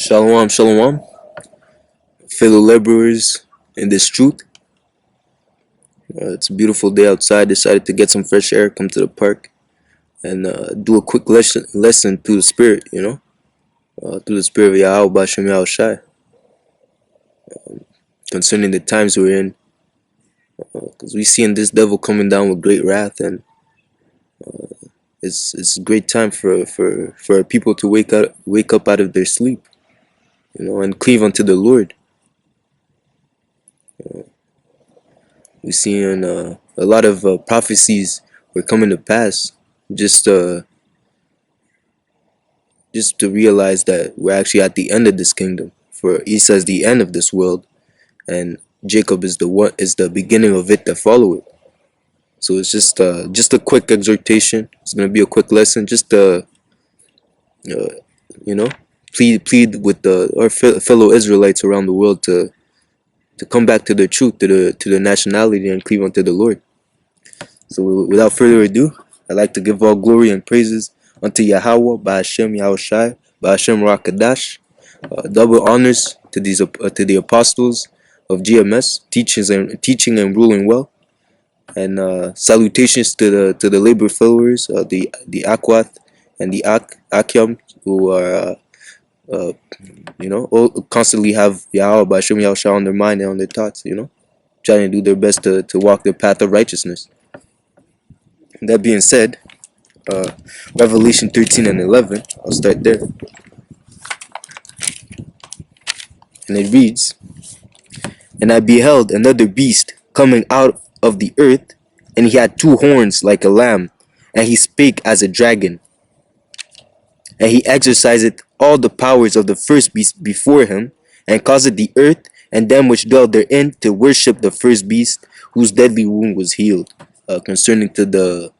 Shalom, shalom, fellow laborers in this truth. It's a beautiful day outside. Decided to get some fresh air, come to the park, and do a quick lesson through the spirit, through the spirit of YAHAWASHI, concerning the times we're in. Because we seeing this devil coming down with great wrath, and it's a great time for our people to wake up out of their sleep, and cleave unto the Lord. We seeing a lot of prophecies were coming to pass, just to realize that we're actually at the end of this kingdom. For Esau is the end of this world, and Jacob is the beginning of it that follow it. So it's just a quick exhortation. It's gonna be a quick lesson, just to plead with our fellow Israelites around the world to come back to the truth, to the nationality, and cleave unto the Lord. So without further ado, I'd like to give all glory and praises unto Yahawah, by Hashem Yahawashi, by Hashem RAWCHAA. Double honors to the apostles of GMS, teaching and ruling well, and salutations to the labor followers, the Akwath and the Akyam, who are constantly have Yahweh by Hashem Yahawashi on their mind and on their thoughts, trying to do their best to walk the path of righteousness. That being said, Revelation 13 and 11, I'll start there. And it reads, "And I beheld another beast coming out of the earth, and he had 2 horns like a lamb, and he spake as a dragon. And he exercised all the powers of the first beast before him, and caused the earth and them which dwell therein to worship the first beast, whose deadly wound was healed." Concerning to the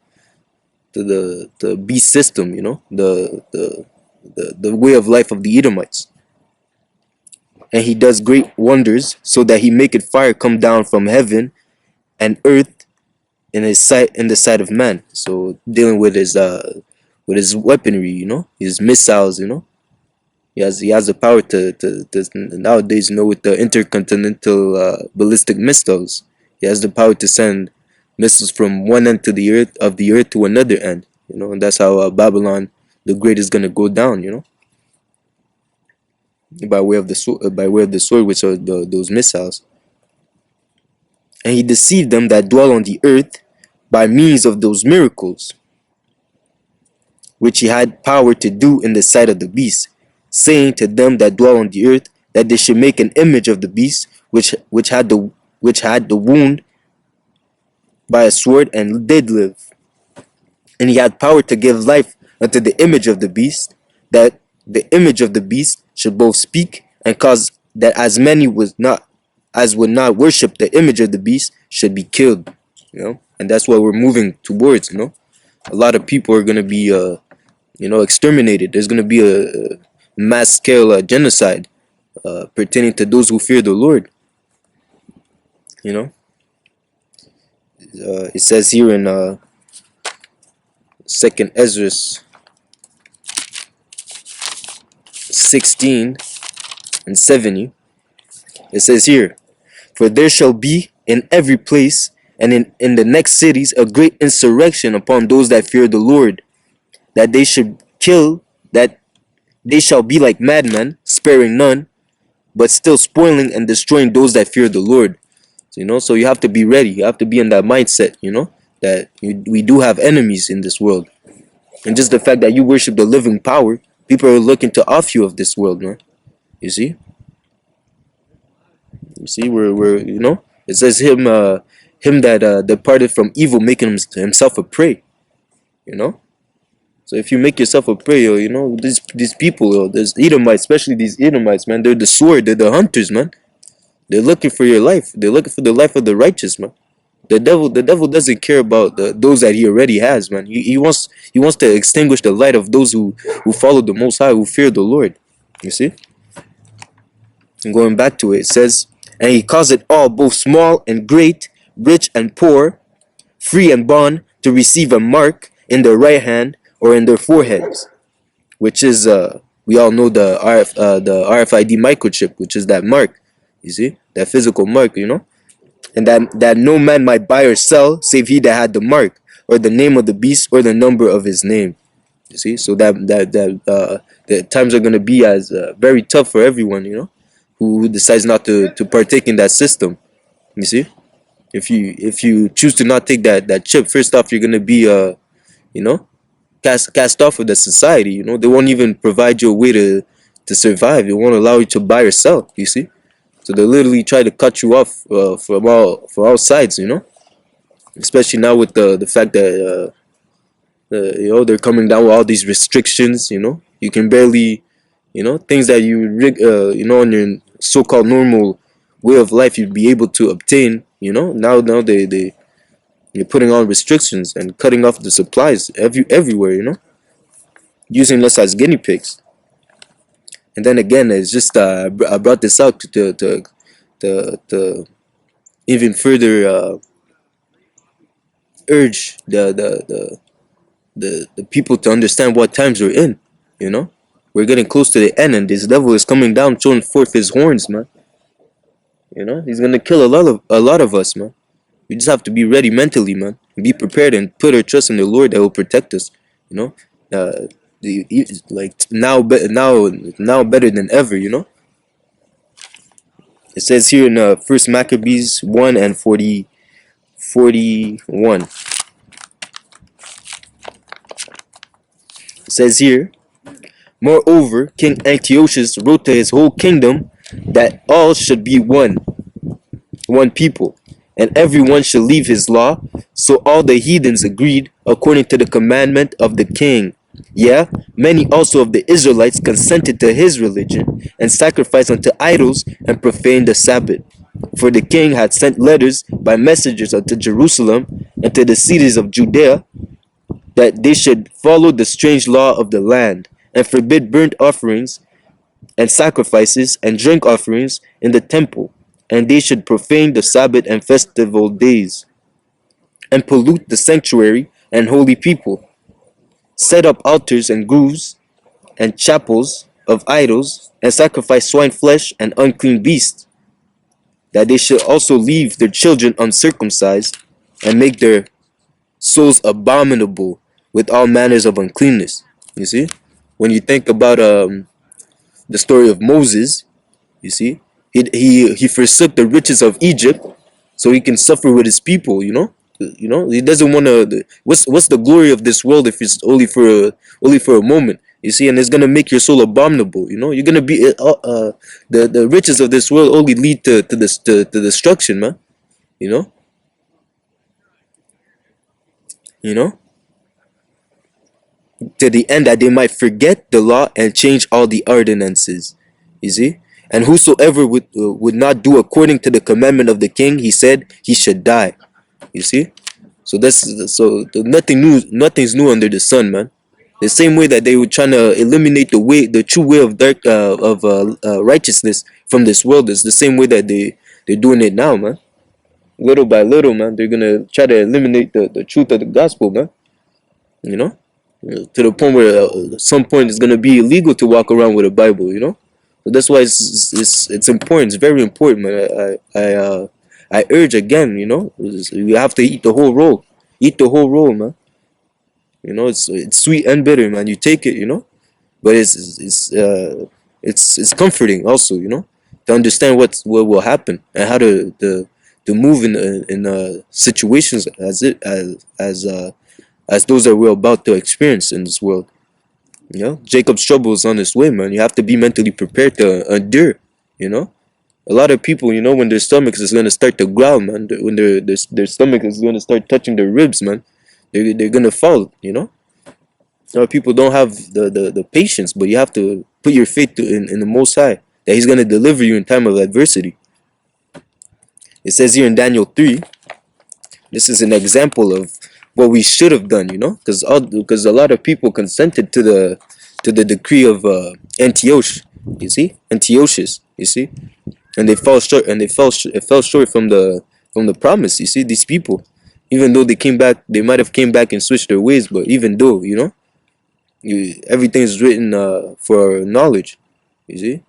beast system, the way of life of the Edomites. And he does great wonders, so that he maketh fire come down from heaven and earth in the sight of man. So dealing with his weaponry, his missiles, he has the power to nowadays, with the intercontinental ballistic missiles, he has the power to send missiles from one end of the earth to another end, and that's how Babylon the Great is gonna go down, by way of the sword, which are those missiles. And he deceived them that dwell on the earth by means of those miracles which he had power to do in the sight of the beast, saying to them that dwell on the earth that they should make an image of the beast which had the wound by a sword, and did live. And he had power to give life unto the image of the beast, that the image of the beast should both speak, and cause that as many would not worship the image of the beast should be killed. And that's what we're moving towards. A lot of people are gonna be exterminated. There's gonna be a mass scale genocide pertaining to those who fear the Lord. It says here in 2nd Ezra 16 and 70, it says here, "For there shall be in every place and in the next cities a great insurrection upon those that fear the Lord, that they should kill, that they shall be like madmen, sparing none, but still spoiling and destroying those that fear the Lord." So you have to be ready. You have to be in that mindset, that we do have enemies in this world. And just the fact that you worship the living power, people are looking to off you of this world, man. You see, we're it says him that departed from evil, making himself a prey. So if you make yourself a prey, these people, these Edomites, especially these Edomites, man, they're the sword, they're the hunters, man. They're looking for your life. They're looking for the life of the righteous, man. The devil doesn't care about those that he already has, man. He wants to extinguish the light of those who follow the Most High, who fear the Lord. You see? And going back to it, it says, "And he caused it all, both small and great, rich and poor, free and bond, to receive a mark in their right hand or in their foreheads, which is we all know the RFID microchip, which is that mark, you see, that physical mark, you know, and that no man might buy or sell save he that had the mark, or the name of the beast, or the number of his name. You see, so the times are gonna be as very tough for everyone, you know, who decides not to partake in that system. You see, if you choose to not take that chip, first off, you're gonna be you know, cast off of the society. You know, they won't even provide you a way to survive. They won't allow you to buy or sell. You see, so they literally try to cut you off from all sides. You know, especially now with the fact that you know, they're coming down with all these restrictions. You know, you can barely, you know, things that you know, on your so-called normal way of life you'd be able to obtain. You know, now they you're putting on restrictions and cutting off the supplies everywhere. You know, using us as guinea pigs. And then again, it's just I brought this out to even further urge the people to understand what times we're in. You know, we're getting close to the end, and this devil is coming down, showing forth his horns, man. You know, he's gonna kill a lot of us, man. We just have to be ready mentally, man. Be prepared and put our trust in the Lord that will protect us. You know, like now better than ever. You know, it says here in First Maccabees 1:41. It says here, moreover, King Antiochus wrote to his whole kingdom that all should be one people, and everyone should leave his law. So all the heathens agreed according to the commandment of the king. Yeah, many also of the Israelites consented to his religion, and sacrificed unto idols, and profaned the Sabbath. For the king had sent letters by messengers unto Jerusalem and to the cities of Judea, that they should follow the strange law of the land, and forbid burnt offerings and sacrifices and drink offerings in the temple, and they should profane the Sabbath and festival days, and pollute the sanctuary and holy people, set up altars and groves and chapels of idols, and sacrifice swine flesh and unclean beasts, that they should also leave their children uncircumcised, and make their souls abominable with all manners of uncleanness. You see, when you think about the story of Moses, you see, he forsook the riches of Egypt so he can suffer with his people. You know, he doesn't want to. What's the glory of this world if it's only for a moment? You see, and it's gonna make your soul abominable. You know, you're gonna be the riches of this world only lead to destruction, man. You know, you know, to the end that they might forget the law and change all the ordinances. You see, and whosoever would not do according to the commandment of the king, he said he should die. You see, so nothing's new under the sun, man. The same way that they were trying to eliminate the true way of righteousness from this world, is the same way that they're doing it now, man. Little by little, man, they're gonna try to eliminate the truth of the gospel, man. You know, to the point where at some point it's gonna be illegal to walk around with a Bible. You know, so that's why it's important. It's very important, man. I urge again, you know, you have to eat the whole roll. Eat the whole roll, man. You know, it's sweet and bitter, man. You take it, you know, but it's comforting also, you know, to understand what will happen and how to move in situations as those that we're about to experience in this world. You know, Jacob's trouble is on its way, man. You have to be mentally prepared to endure. You know, a lot of people, you know, when their stomachs is gonna start to growl, man, when their stomach is gonna start touching their ribs, man, they're gonna fall. You know, a lot of people don't have the patience, but you have to put your faith in the Most High, that He's gonna deliver you in time of adversity. It says here in Daniel 3, this is an example of what we should have done, you know, because a lot of people consented to the decree of Antiochus, you see, Antiochus, you see, and they fell short, it fell short from the promise. You see, these people, even though they came back, they might have came back and switched their ways, but even though, you know, Everything is written for knowledge. You see,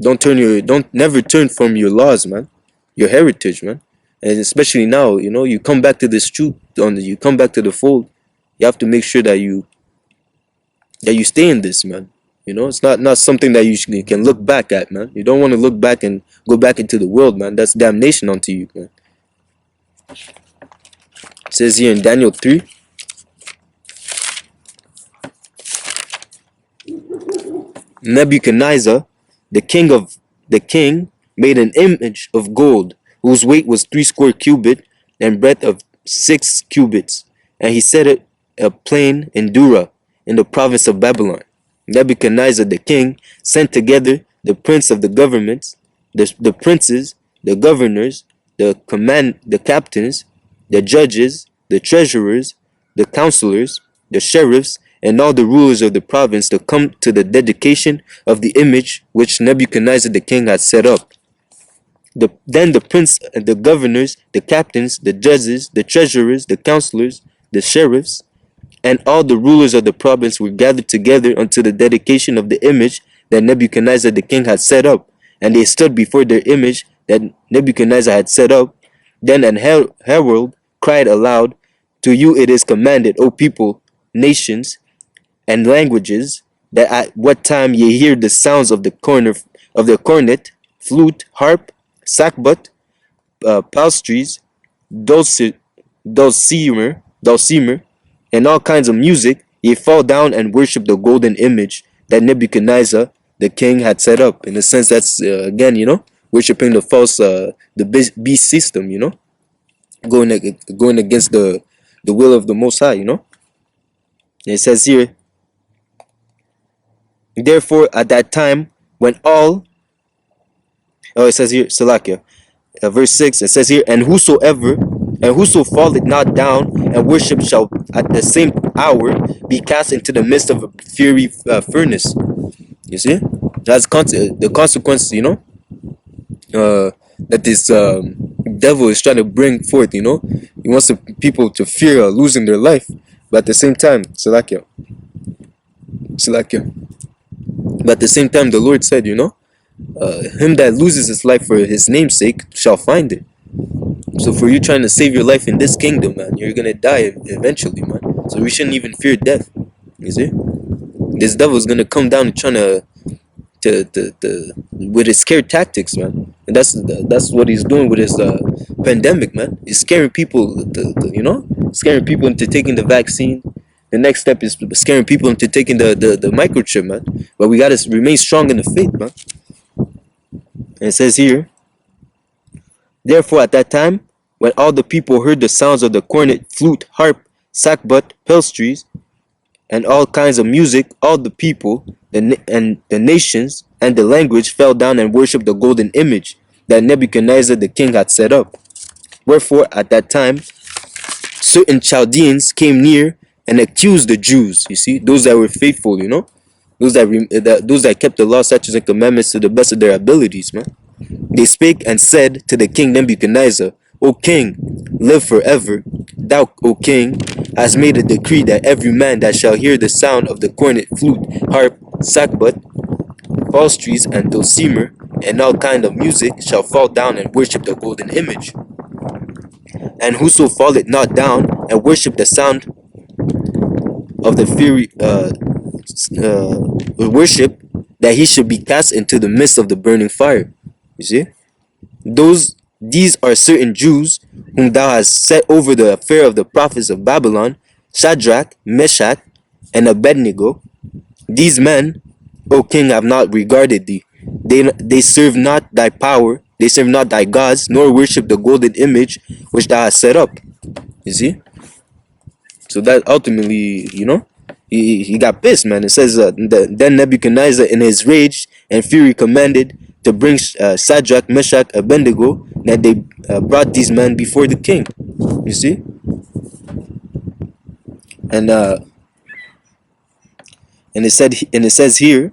don't never turn from your laws, man, your heritage, man. And especially now, you come back to this truth, you come back to the fold. You have to make sure that you stay in this, man. It's not something that you can look back at, man. You don't want to look back and go back into the world, man. That's damnation unto you, man. It says here in Daniel 3, Nebuchadnezzar, the king made an image of gold, whose weight was 60 cubits and breadth of 6 cubits, and he set it a plain in Dura, in the province of Babylon. Nebuchadnezzar the king sent together the prince of the governments, the princes, the governors, the captains, the judges, the treasurers, the counselors, the sheriffs, and all the rulers of the province to come to the dedication of the image which Nebuchadnezzar the king had set up. Then the prince, the governors, the captains, the judges, the treasurers, the counselors, the sheriffs, and all the rulers of the province were gathered together unto the dedication of the image that Nebuchadnezzar the king had set up. And they stood before their image that Nebuchadnezzar had set up. Then an herald cried aloud, To you it is commanded, O people, nations, and languages, that at what time ye hear the sounds of the cornet, flute, harp, sackbut, psalteries, dulcimer, and all kinds of music, ye fall down and worship the golden image that Nebuchadnezzar the king had set up. In a sense, that's again, worshiping the false, the beast system, going against the will of the Most High, And it says here, therefore, at that time, when it says here, Salakia, verse 6, it says here, and whoso falleth not down and worship shall at the same hour be cast into the midst of a fiery furnace. You see, that's the consequences, that this devil is trying to bring forth. He wants the people to fear losing their life, but at the same time, Salakia. But at the same time, the Lord said, him that loses his life for his name's sake shall find it. So for you trying to save your life in this kingdom, man, you're gonna die eventually, man. So we shouldn't even fear death. You see, this devil is gonna come down and trying to with his scare tactics, man. And that's what he's doing with his pandemic, man. He's scaring people, scaring people into taking the vaccine. The next step is scaring people into taking the microchip, man. But we gotta remain strong in the faith, man. And it says here, therefore at that time, when all the people heard the sounds of the cornet, flute, harp, sackbut, psalteries, and all kinds of music, all the people and the nations and the language fell down and worshipped the golden image that Nebuchadnezzar the king had set up. Wherefore at that time, certain Chaldeans came near and accused the Jews. You see, those that were faithful, those that kept the law, statutes, and commandments to the best of their abilities, man. They spake and said to the king Nebuchadnezzar, O king, live forever. Thou, O king, hast made a decree that every man that shall hear the sound of the cornet, flute, harp, sackbut, psalteries, and dulcimer, and all kind of music, shall fall down and worship the golden image. And whoso falleth not down and worship the sound of the fury worship, that he should be cast into the midst of the burning fire. You see, these are certain Jews whom thou hast set over the affair of the prophets of Babylon, Shadrach, Meshach, and Abednego. These men, O king, have not regarded thee. They serve not thy power, they serve not thy gods, nor worship the golden image which thou hast set up. You see? So that ultimately, he got pissed, man. It says, then Nebuchadnezzar in his rage and fury commanded to bring Shadrach, Meshach, Abednego, that they brought these men before the king. You see? And it says here,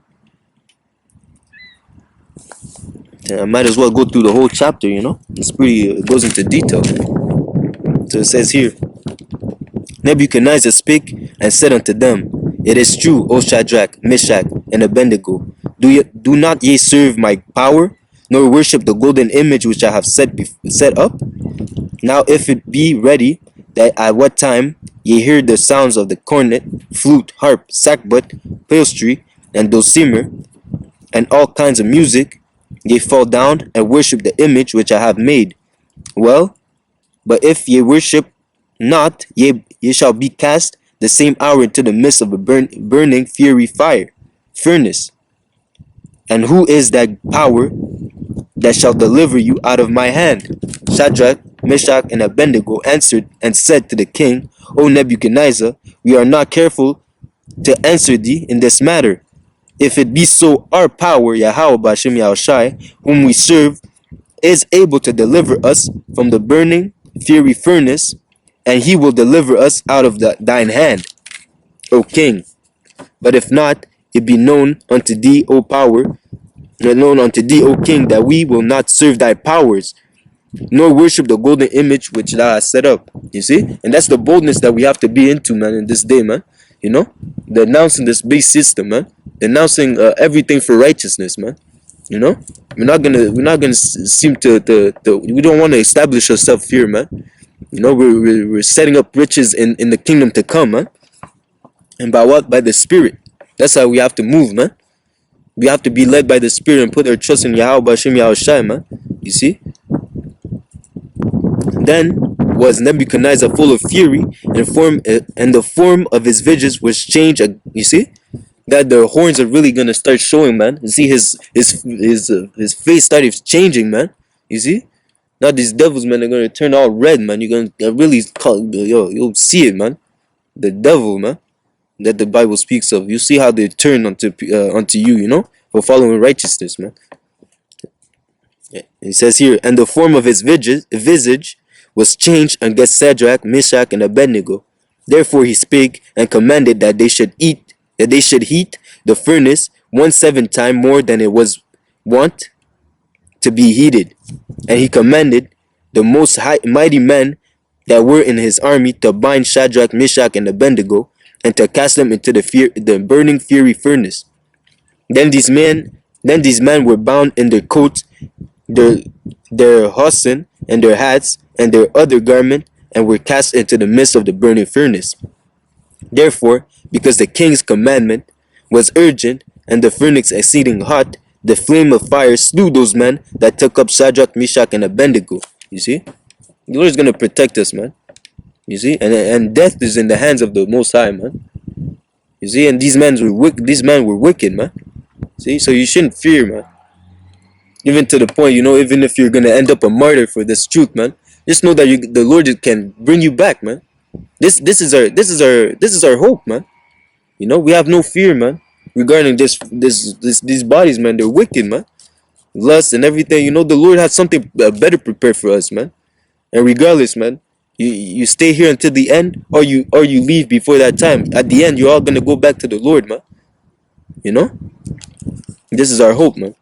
I might as well go through the whole chapter, It's it goes into detail. So it says here, Nebuchadnezzar spake and said unto them, It is true, O Shadrach, Meshach, and Abednego. Do not ye serve my power, nor worship the golden image which I have set up? Now if it be ready, that at what time ye hear the sounds of the cornet, flute, harp, sackbut, psaltery, and dulcimer, and all kinds of music, ye fall down and worship the image which I have made. Well, but if ye worship not, ye shall be cast the same hour into the midst of a burning fiery furnace. And who is that power that shall deliver you out of my hand? Shadrach, Meshach, and Abednego answered and said to the king, O Nebuchadnezzar, we are not careful to answer thee in this matter. If it be so, our power, Yahawah Bashem Yahushai, whom we serve, is able to deliver us from the burning fiery furnace, and he will deliver us out of thine hand, O king. But if not, it be known unto thee, O power, known unto thee, O king, that we will not serve thy powers, nor worship the golden image which thou hast set up. You see? And that's the boldness that we have to be into, man, in this day, man. You know? Denouncing this base system, man. Denouncing everything for righteousness, man. You know? We're not gonna seem to we don't want to establish ourselves here, man. You know, we're setting up riches in the kingdom to come, man. And by what? By the Spirit. That's how we have to move, man. We have to be led by the Spirit and put our trust in Yahawah Bashem Yahushai, man. You see? Then was Nebuchadnezzar full of fury, and the form of his visage was changed. You see? That the horns are really gonna start showing, man. You see his face started changing, man. You see? Now these devils, man, are gonna turn all red, man. You're gonna really you'll see it, man. The devil, man, that the Bible speaks of. You see how they turn unto you, you know, for following righteousness, man. Yeah. It says here, and the form of his visage was changed against Shadrach, Meshach, and Abednego. Therefore he spake and commanded that they should heat the furnace 1/7 time more than it was wont to be heated. And he commanded the most mighty men that were in his army to bind Shadrach, Meshach, and Abednego, and to cast them into the burning fiery furnace. Then these men were bound in their coats, their hosen, and their hats, and their other garment, and were cast into the midst of the burning furnace. Therefore, because the king's commandment was urgent, and the furnace exceeding hot, the flame of fire slew those men that took up Shadrach, Meshach, and Abednego. You see? The Lord is going to protect us, man. You see? And death is in the hands of the Most High, man. You see? And these men were wicked, man. See? So you shouldn't fear, man. Even to the point, you know, even if you're going to end up a martyr for this truth, man, just know that the Lord can bring you back, man. This is our hope, man. You know, we have no fear, man, regarding these bodies, man. They're wicked, man. Lust and everything. You know, the Lord has something better prepared for us, man. And regardless, man, you stay here until the end, or you leave before that time. At the end, you're all gonna go back to the Lord, man. You know, this is our hope, man.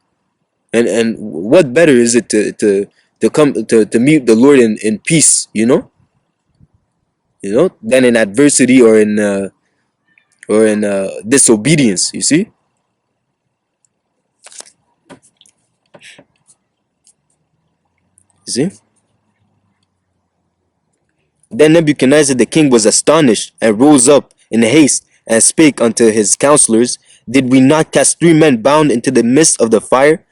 And what better is it to come to meet the Lord in peace, you know, than in adversity or in disobedience. You see? You see? Then Nebuchadnezzar the king was astonished, and rose up in haste, and spake unto his counselors, Did we not cast 3 men bound into the midst of the fire?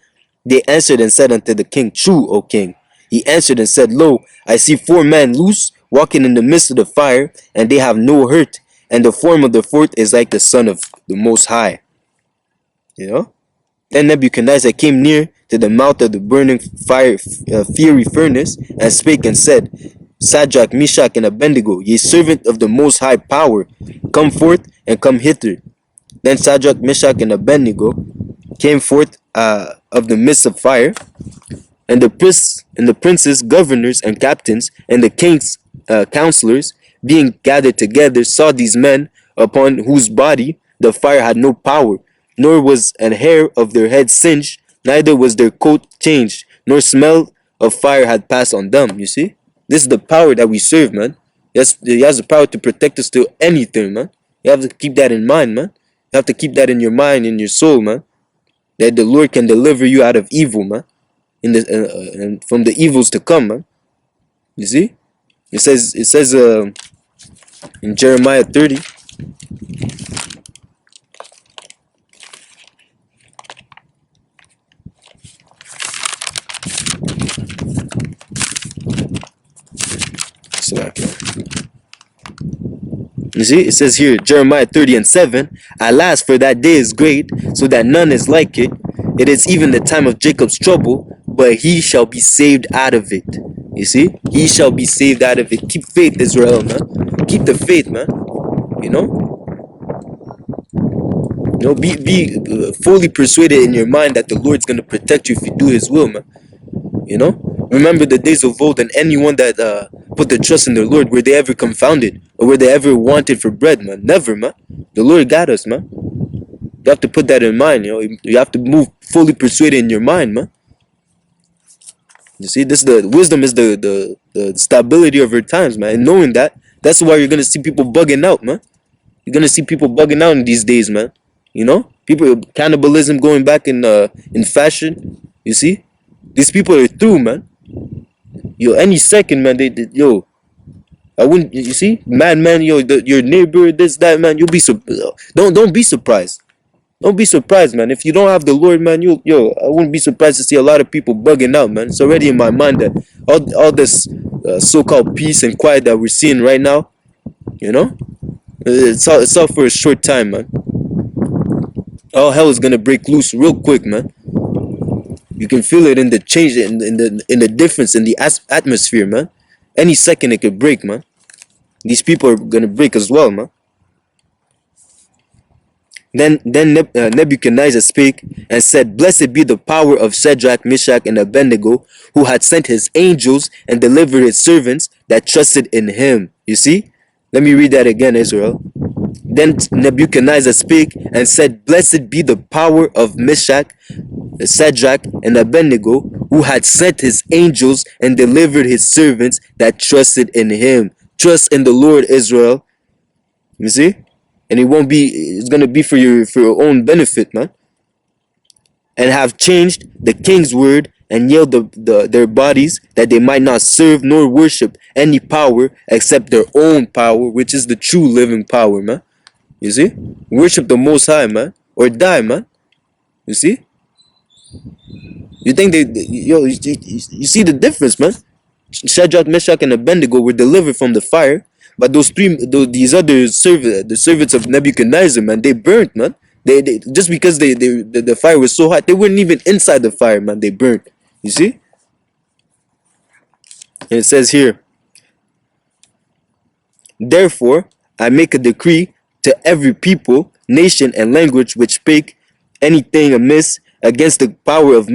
They answered and said unto the king, True, O king. He answered and said, Lo, I see 4 men loose, walking in the midst of the fire, and they have no hurt, and the form of the fourth is like the Son of the Most High. You know? Then Nebuchadnezzar came near to the mouth of the burning fiery furnace, and spake and said, Shadrach, Meshach, and Abednego, ye servant of the Most High power, come forth and come hither. Then Shadrach, Meshach, and Abednego came forth of the midst of fire, and the princes, governors, and captains, and the king's counselors, being gathered together, saw these men, upon whose body the fire had no power, nor was an hair of their head singed, neither was their coat changed, nor smell of fire had passed on them. You see? This is the power that we serve, man. Yes, he has the power to protect us to anything, man. You have to keep that in mind, man. You have to keep that in your mind, in your soul, man. That the Lord can deliver you out of evil, man. And from the evils to come, man. You see? It says in Jeremiah 30. You see, it says here, Jeremiah 30:7, Alas, for that day is great, so that none is like it. It is even the time of Jacob's trouble, but he shall be saved out of it. You see, he shall be saved out of it. Keep faith, Israel, man. Keep the faith, man. You know, be fully persuaded in your mind that the Lord's gonna protect you if you do His will, man. You know, remember the days of old, and anyone that put their trust in the Lord, were they ever confounded or were they ever wanted for bread, man? Never, man. The Lord got us, man. You have to put that in mind. You have to move fully persuaded in your mind, man. You see, this the wisdom is the stability of our times, man. And knowing that, that's why you're gonna see people bugging out, man. You're gonna see people bugging out in these days, man. You know, people cannibalism going back in fashion. You see, these people are through, man. Yo, any second, man. Yo, I wouldn't. You see, man. Yo, your neighbor, this, that, man. You'll be don't be surprised. Don't be surprised, man. If you don't have the Lord, man, I wouldn't be surprised to see a lot of people bugging out, man. It's already in my mind that all this so-called peace and quiet that we're seeing right now, you know, it's all for a short time, man. All hell is gonna break loose real quick, man. You can feel it in the change, in the difference in the atmosphere, man. Any second it could break, man. These people are gonna break as well, man. Then Nebuchadnezzar spake and said, Blessed be the power of Shadrach, Meshach, and Abednego, who had sent his angels and delivered his servants that trusted in him. You see? Let me read that again, Israel. Then Nebuchadnezzar spake and said, Blessed be the power of Meshach, Shadrach, and Abednego, who had sent his angels and delivered his servants that trusted in him. Trust in the Lord, Israel. You see? And it's gonna be for your own benefit, man. And have changed the king's word and yield their bodies, that they might not serve nor worship any power except their own power, which is the true living power, man. You see? Worship the Most High, man, or die, man. You see? You think you see the difference, man? Shadrach, Meshach, and Abednego were delivered from the fire, but these other servants of Nebuchadnezzar, man, they burnt, man. They just because the fire was so hot, they weren't even inside the fire, man. They burnt. You see? And it says here, Therefore I make a decree to every people, nation, and language which spake anything amiss against the power of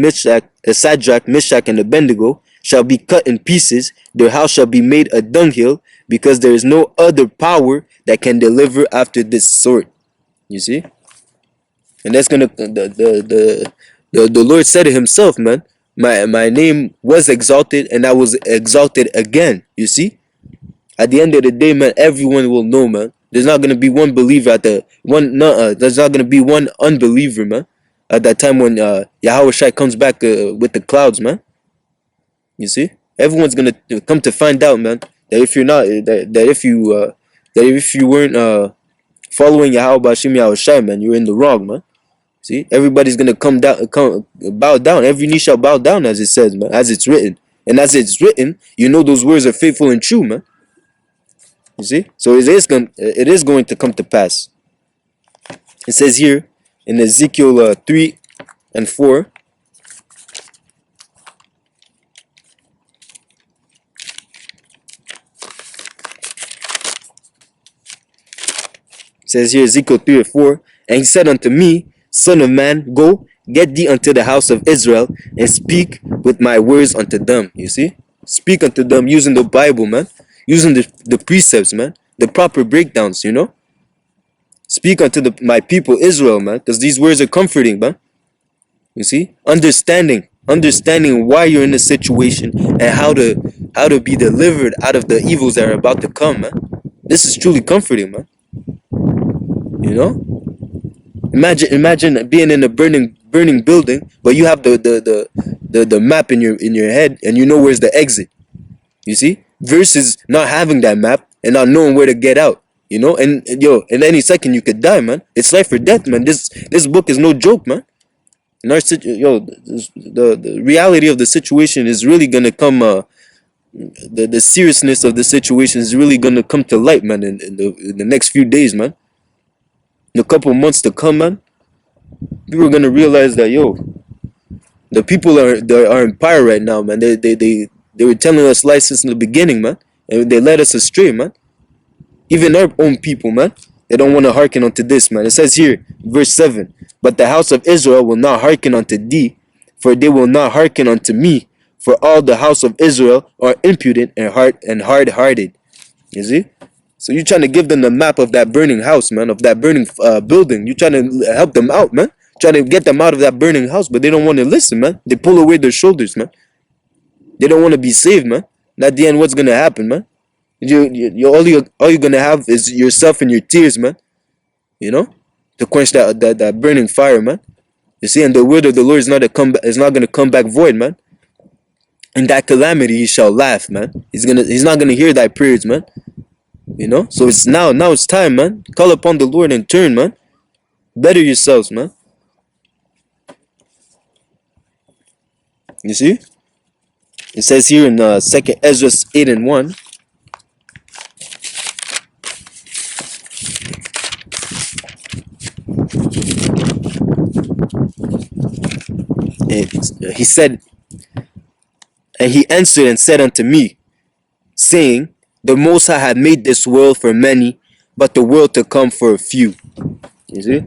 Shadrach, Meshach, and Abednego, shall be cut in pieces. Their house shall be made a dunghill, because there is no other power that can deliver after this sort. You see? And that's gonna the Lord said it himself, man. My name was exalted, and I was exalted again. You see? At the end of the day, man, everyone will know, man. There's not gonna be one believer there's not gonna be one unbeliever, man. At that time when YAHAWASHI comes back with the clouds, man. You see, everyone's gonna come to find out, man, that if you're not that if you weren't following YAHAWASHI, man, you're in the wrong, man. See, everybody's gonna bow down. Every knee shall bow down, as it says, man, as it's written. And as it's written, you know those words are faithful and true, man. You see, so it is going to come to pass. It says here in Ezekiel 3 and 4. It says here, Ezekiel 3 and 4, And he said unto me, Son of man, go, get thee unto the house of Israel, and speak with my words unto them. You see? Speak unto them using the Bible, man. Using the precepts, man. The proper breakdowns, you know? Speak unto my people Israel, man, because these words are comforting, man. You see? Understanding why you're in a situation and how to be delivered out of the evils that are about to come, man. This is truly comforting, man. You know, imagine being in a burning building, but you have the map in your head, and you know where's the exit. You see, versus not having that map and not knowing where to get out. You know, and yo, in any second you could die, man. It's life or death, man. This book is no joke, man. In our the reality of the situation is really gonna come. The seriousness of the situation is really gonna come to light, man. In the next few days, man. In a couple months to come, man. People are gonna realize that, yo, the people are in power right now, man. They were telling us lies since in the beginning, man, and they led us astray, man. Even our own people, man, they don't want to hearken unto this, man. It says here, verse 7, but the house of Israel will not hearken unto thee, for they will not hearken unto me, for all the house of Israel are impudent and hard-hearted. You see? So you're trying to give them the map of that burning house, man, of that burning building. You're trying to help them out, man. Trying to get them out of that burning house, but they don't want to listen, man. They pull away their shoulders, man. They don't want to be saved, man. And at the end, what's gonna happen, man? All you're gonna have is yourself and your tears, man. You know, to quench that burning fire, man. You see, and the word of the Lord is not gonna come back void, man. In that calamity, he shall laugh, man. He's not gonna hear thy prayers, man. You know, so it's now it's time, man. Call upon the Lord and turn, man. Better yourselves, man. You see, it says here in 2nd Ezra 8:1. He said, and he answered and said unto me, saying, the Most High had made this world for many, but the world to come for a few. You see?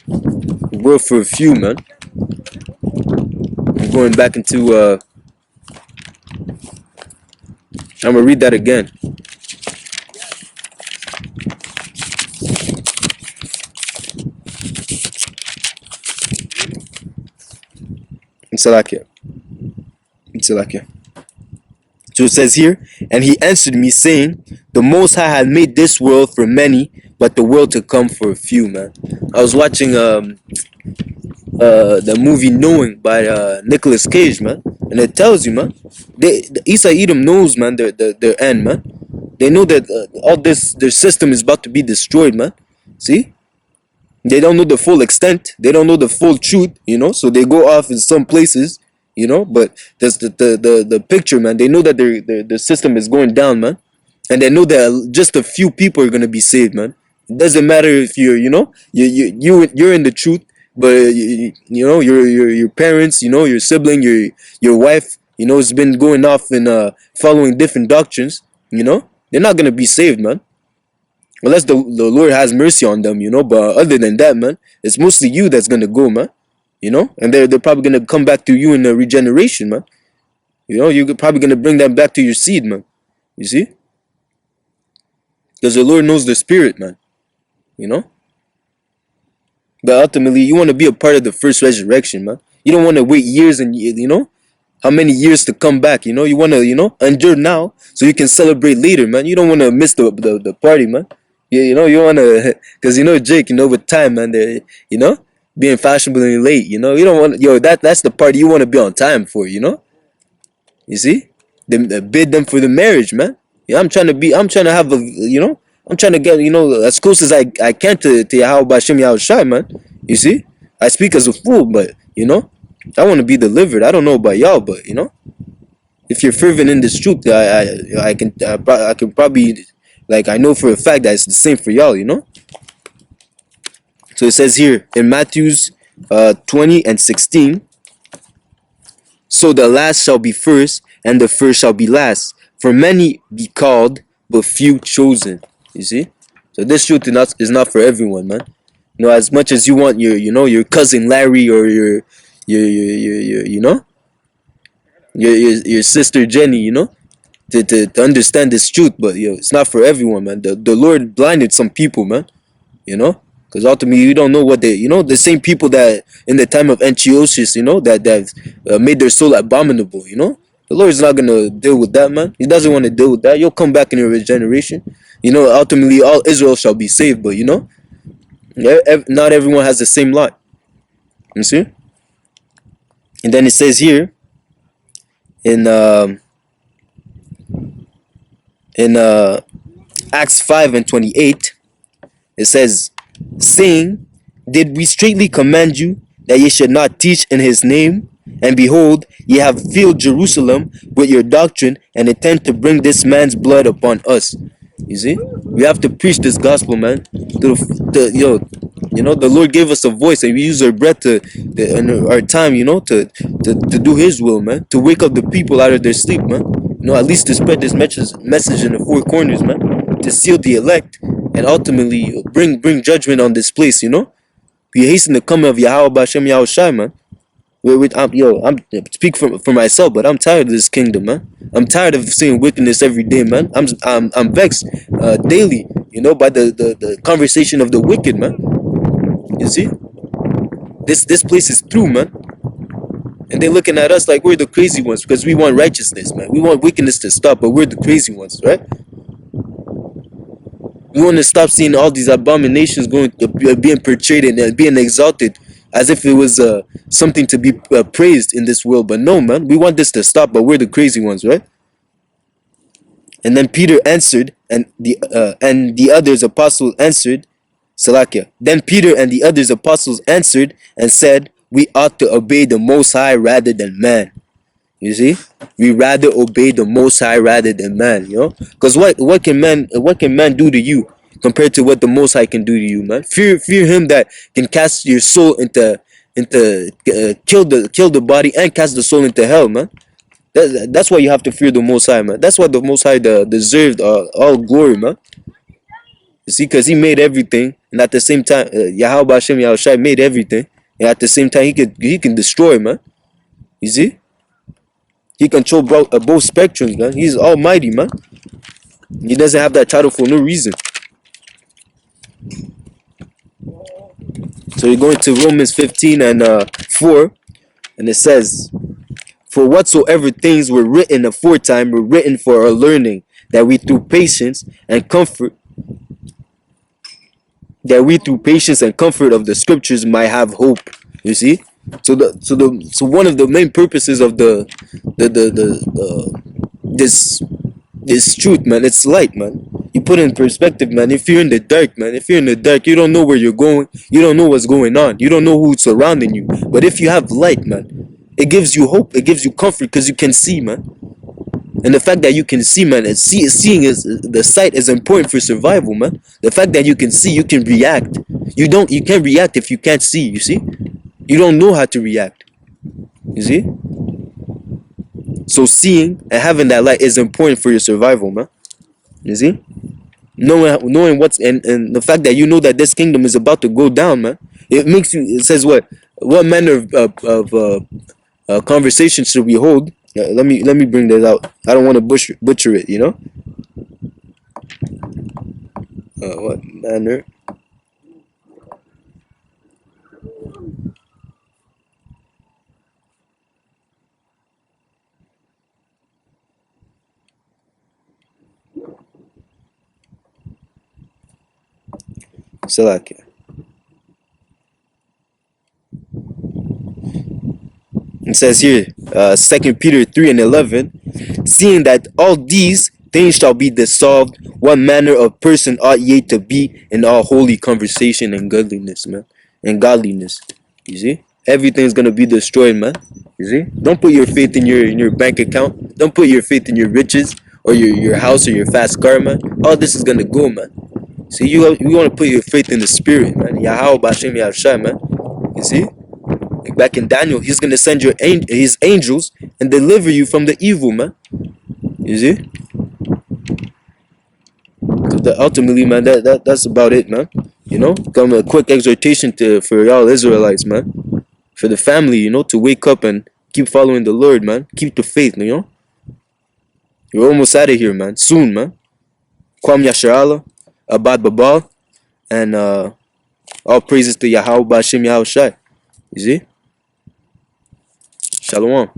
The world for a few, man. I'm going back into, I'm going to read that again. Salakia. So it says here, and he answered me, saying, the Most High had made this world for many, but the world to come for a few, man. I was watching the movie Knowing by Nicolas Cage, man, and it tells you, man, Isa Edom knows, man, their end, man. They know that all this, their system is about to be destroyed, man. See? They don't know the full extent. They don't know the full truth, you know. So they go off in some places, you know. But that's the picture, man. They know that their system is going down, man, and they know that just a few people are gonna be saved, man. It doesn't matter if you're, you know, you're in the truth, but you know your parents, you know, your sibling, your wife, you know, has been going off and following different doctrines, you know. They're not gonna be saved, man. Unless the Lord has mercy on them, you know. But other than that, man, it's mostly you that's gonna go, man. You know, and they're probably gonna come back to you in a regeneration, man. You know, you're probably gonna bring them back to your seed, man. You see, because the Lord knows the spirit, man. You know. But ultimately, you want to be a part of the first resurrection, man. You don't want to wait years and, you know, how many years to come back, you know. You want to, you know, endure now so you can celebrate later, man. You don't want to miss the party, man. You know, you want to, because, you know, Jake, you know, with time, man, you know, being fashionably late, you know, you don't want, yo, that's the party you want to be on time for, you know. You see, they bid them for the marriage, man. Yeah, I'm trying to have a, you know, I'm trying to get, you know, as close as I can to YAHAWASHI, man. You see, I speak as a fool, but, you know, I want to be delivered. I don't know about y'all, but, you know, if you're fervent in this truth, I can probably, like, I know for a fact that it's the same for y'all, you know. So it says here in Matthew's 20:16, so the last shall be first, and the first shall be last. For many be called, but few chosen. You see? So this truth is not for everyone, man. You know, as much as you want your, you know, your cousin Larry or your you know, your sister Jenny, you know, to understand this truth, but yo, it's not for everyone, man. The Lord blinded some people, man. You know, because ultimately you don't know what they, you know, the same people that in the time of Antiochus, you know, that made their soul abominable, you know. The Lord is not gonna deal with that, man. He doesn't want to deal with that. You'll come back in your regeneration. You know, ultimately all Israel shall be saved, but you know, not everyone has the same lot. You see? And then it says here in in Acts 5:28, it says, saying, did we straitly command you that ye should not teach in his name? And behold, ye have filled Jerusalem with your doctrine, and intend to bring this man's blood upon us. You see, we have to preach this gospel, man. You know, the Lord gave us a voice, and we use our breath and our time, you know, to do His will, man. To wake up the people out of their sleep, man. You know, at least to spread this message in the four corners, man. To seal the elect, and ultimately bring judgment on this place, you know. We hasten the coming of Yahawah Bashem Yahushai, man. I'm speak for myself, but I'm tired of this kingdom, man. I'm tired of seeing wickedness every day, man. I'm vexed daily, you know, by the conversation of the wicked, man. You see, this place is through, man, and they're looking at us like we're the crazy ones because we want righteousness, man. We want wickedness to stop, but we're the crazy ones, right? We want to stop seeing all these abominations being portrayed and being exalted as if it was something to be praised in this world. But no, man, we want this to stop, but we're the crazy ones, right? And then Peter answered, and the others apostles answered, Salakia. Then Peter and the others apostles answered and said, we ought to obey the Most High rather than man. You see, we rather obey the Most High rather than man. You know, because what can man do to you compared to what the Most High can do to you, man? Fear Him that can cast your soul into kill the body and cast the soul into hell, man. That's why you have to fear the Most High, man. That's why the Most High deserved all glory, man. You see, because He made everything, and at the same time, Yahawah Hashem Yahushai made everything, and at the same time, He can destroy, man. You see. He controls both spectrums, man. He's almighty, man. He doesn't have that title for no reason. So you're going to Romans 15 and 4, and it says, for whatsoever things were written aforetime were written for our learning, that we through patience and comfort of the scriptures might have hope. You see? So one of the main purposes of this truth, man, it's light, man. You put it in perspective, man. If you're in the dark, man, you don't know where you're going. You don't know what's going on. You don't know who's surrounding you. But if you have light, man, it gives you hope. It gives you comfort because you can see, man. And the fact that you can see, man, seeing is the sight is important for survival, man. The fact that you can see, you can react. You can't react if you can't see. You see, you don't know how to react. You see. So seeing and having that light is important for your survival, man. You see, knowing what's and the fact that you know that this kingdom is about to go down, man. It says what manner of conversation should we hold? Let me bring that out. I don't want to butcher it, you know. What manner? Salakia. It says here, 2 Peter 3 and 11, seeing that all these things shall be dissolved, what manner of person ought ye to be in all holy conversation and godliness, man, and godliness. You see, everything's gonna be destroyed, man. You see, don't put your faith in your bank account. Don't put your faith in your riches or your house or your fast car, man. All this is gonna go, man. See, you want to put your faith in the spirit, man. Yahawah Bashem Yahushai, man. You see, like back in Daniel, He's gonna send His angels and deliver you from the evil, man. You see. So ultimately, man, that's about it, man. You know, come a quick exhortation for y'all Israelites, man. For the family, you know, to wake up and keep following the Lord, man. Keep the faith, you know. You're almost out of here, man. Soon, man. Kwam Yasharala, Abad Babal, and all praises to Yahawah Bashem Yahushai. You see? Shalom.